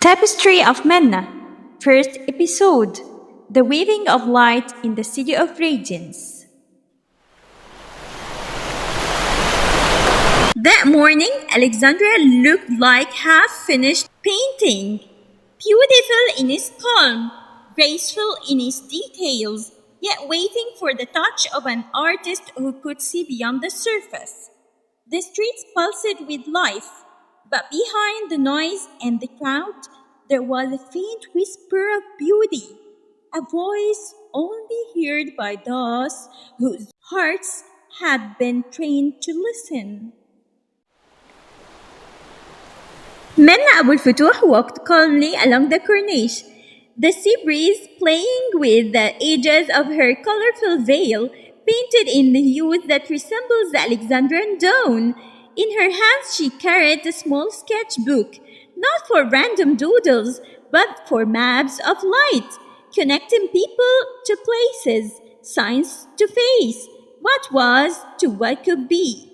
Tapestry of Menna, first episode, The Weaving of Light in the City of Radiance. That morning, Alexandria looked like half-finished painting, beautiful in its calm, graceful in its details, yet waiting for the touch of an artist who could see beyond the surface. The streets pulsed with life, but behind the noise and the crowd, there was a faint whisper of beauty, a voice only heard by those whose hearts had been trained to listen. Menna Abu Futuh walked calmly along the corniche, the sea breeze playing with the edges of her colorful veil, painted in the hues that resembles the Alexandrian dawn. In her hands she carried a small sketchbook, not for random doodles, but for maps of light, connecting people to places, signs to face, what was to what could be.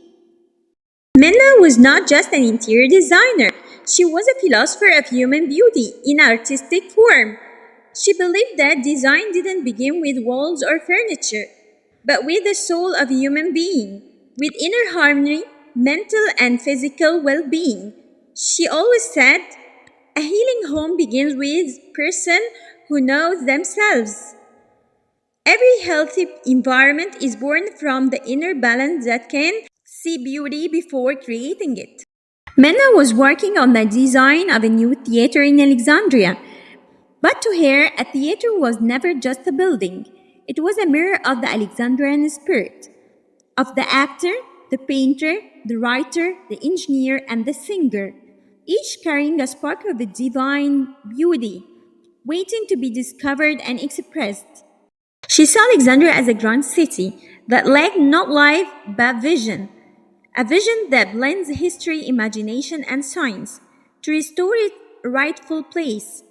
Menna was not just an interior designer, she was a philosopher of human beauty in artistic form. She believed that design didn't begin with walls or furniture, but with the soul of a human being, with inner harmony, mental and physical well-being. She always said, a healing home begins with a person who knows themselves. Every healthy environment is born from the inner balance that can see beauty before creating it. Menna was working on the design of a new theater in Alexandria, but to her, a theater was never just a building. It was a mirror of the Alexandrian spirit, of the actor, the painter, the writer, the engineer, and the singer, each carrying a spark of the divine beauty, waiting to be discovered and expressed. She saw Alexandria as a grand city that lacked not life but vision, a vision that blends history, imagination, and science to restore its rightful place,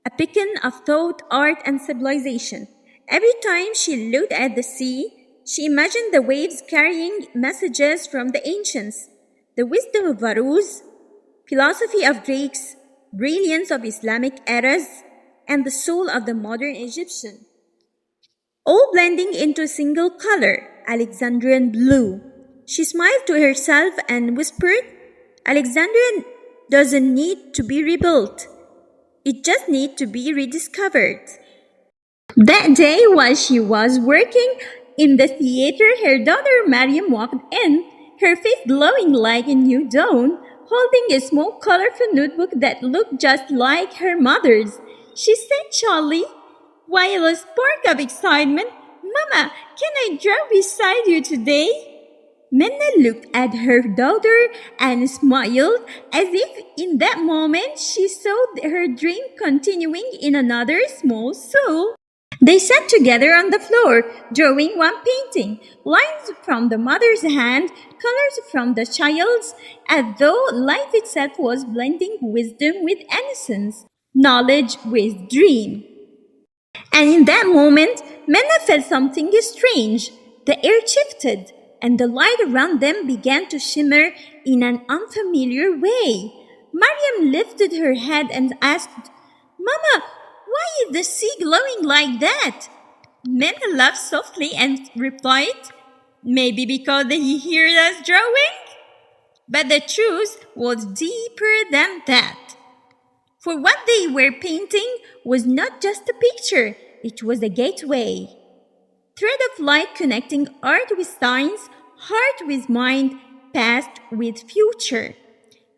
a beacon of thought, art, and civilization. Every time she looked at the sea, she imagined the waves carrying messages from the ancients, the wisdom of Varus, philosophy of Greeks, brilliance of Islamic eras, and the soul of the modern Egyptian, all blending into a single color, Alexandrian blue. She smiled to herself and whispered, Alexandria doesn't need to be rebuilt. It just needs to be rediscovered. That day, while she was working in the theater, her daughter Mariam walked in, her face glowing like a new dawn, holding a small colorful notebook that looked just like her mother's. She said shyly, while a spark of excitement, Mama, can I draw beside you today? Menna looked at her daughter and smiled as if in that moment she saw her dream continuing in another small soul. They sat together on the floor, drawing one painting, lines from the mother's hand, colors from the child's, as though life itself was blending wisdom with innocence, knowledge with dream. And in that moment, Menna felt something strange. The air shifted, and the light around them began to shimmer in an unfamiliar way. Mariam lifted her head and asked, Mama, why is the sea glowing like that? Menna laughed softly and replied, Maybe because he hears us drawing? But the truth was deeper than that. For what they were painting was not just a picture, it was a gateway. Thread of light connecting art with science, heart with mind, past with future.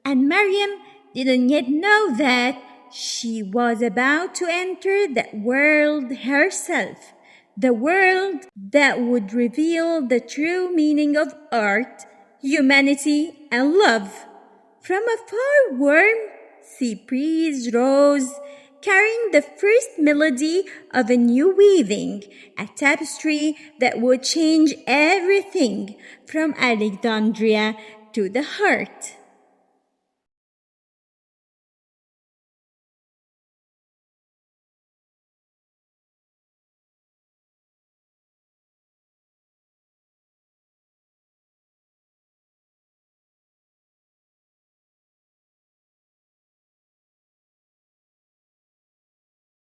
And Mariam didn't yet know that she was about to enter that world herself, the world that would reveal the true meaning of art, humanity, and love. From a far warm sea breeze rose, carrying the first melody of a new weaving, a tapestry that would change everything from Alexandria to the heart.